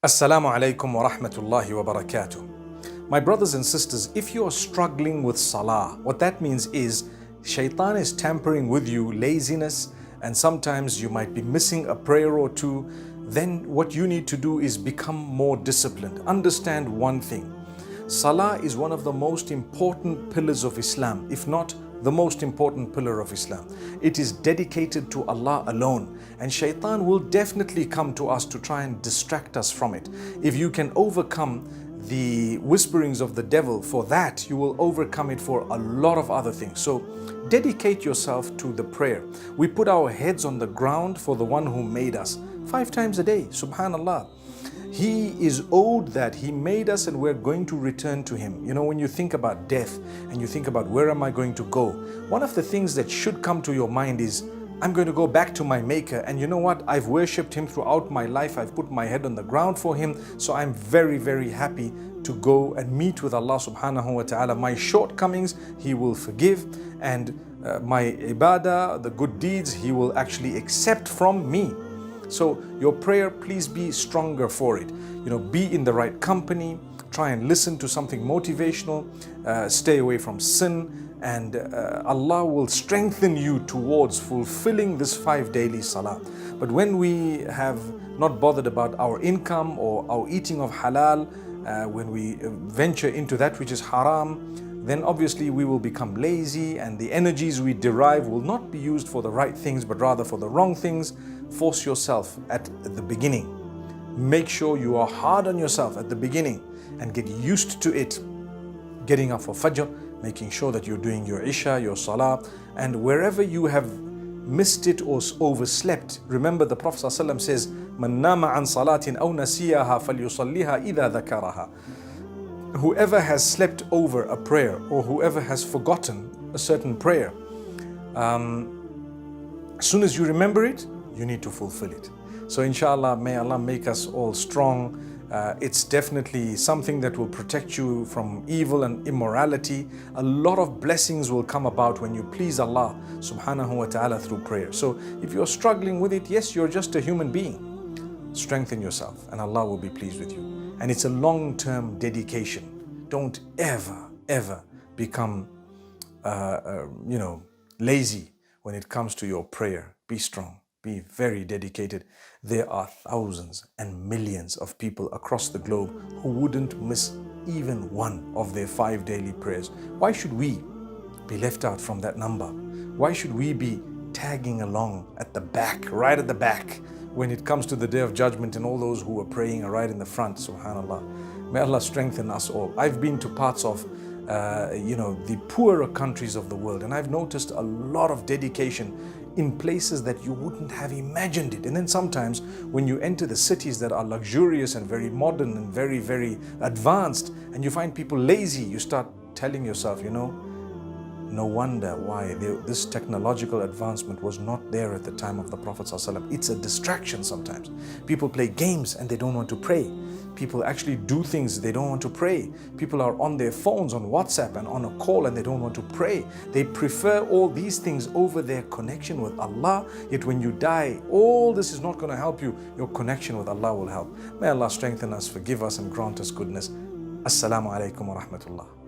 Assalamualaikum wa rahmatullahi wa barakatuh. My brothers and sisters, if you are struggling with salah, what that means is shaitan is tampering with you, laziness, and sometimes you might be missing a prayer or two. Then what you need to do is become more disciplined. Understand one thing. Salah is one of the most important pillars of Islam, if not the most important pillar of Islam. It is dedicated to Allah alone, and shaitan will definitely come to us to try and distract us from it. If you can overcome the whisperings of the devil for that, you will overcome it for a lot of other things. So dedicate yourself to the prayer. We put our heads on the ground for the one who made us 5 times a day. Subhanallah. He is owed that. He made us and we're going to return to Him. You know, when you think about death and you think about where am I going to go, one of the things that should come to your mind is, I'm going to go back to my Maker, and you know what? I've worshipped Him throughout my life. I've put my head on the ground for Him. So I'm very, very happy to go and meet with Allah subhanahu wa ta'ala. My shortcomings, He will forgive, and my ibadah, the good deeds, He will actually accept from me. So your prayer, please be stronger for it. You know, be in the right company, try and listen to something motivational, stay away from sin, and Allah will strengthen you towards fulfilling this 5 daily salah. But when we have not bothered about our income or our eating of halal, when we venture into that which is haram, then obviously we will become lazy, and the energies we derive will not be used for the right things but rather for the wrong things. Force yourself at the beginning. Make sure you are hard on yourself at the beginning and get used to it. Getting up for Fajr, making sure that you're doing your Isha, your Salah, and wherever you have missed it or overslept, remember the Prophet ﷺ says, "Man nama an salatin aw nasiyaha falyusalliha idha dhakaraha." Whoever has slept over a prayer or whoever has forgotten a certain prayer, as soon as you remember it, you need to fulfill it. So inshallah, may Allah make us all strong. It's definitely something that will protect you from evil and immorality. A lot of blessings will come about when you please Allah subhanahu wa ta'ala through prayer. So if you're struggling with it, yes, you're just a human being. Strengthen yourself and Allah will be pleased with you. And it's a long-term dedication. Don't ever become lazy when it comes to your prayer. Be strong. Be very dedicated. There are thousands and millions of people across the globe who wouldn't miss even one of their 5 daily prayers. Why should we be left out from that number? Why should we be tagging along at the back, right at the back, when it comes to the Day of Judgment and all those who are praying are right in the front? Subhanallah. May Allah strengthen us all. I've been to parts of the poorer countries of the world, and I've noticed a lot of dedication in places that you wouldn't have imagined it. And then sometimes when you enter the cities that are luxurious and very modern and very, very advanced, and you find people lazy, you start telling yourself, no wonder why this technological advancement was not there at the time of the Prophet ﷺ. It's a distraction sometimes. People play games and they don't want to pray. People actually do things they don't want to pray. People are on their phones, on WhatsApp and on a call, and they don't want to pray. They prefer all these things over their connection with Allah. Yet when you die, all this is not going to help you. Your connection with Allah will help. May Allah strengthen us, forgive us, and grant us goodness. Assalamualaikum wa rahmatullah.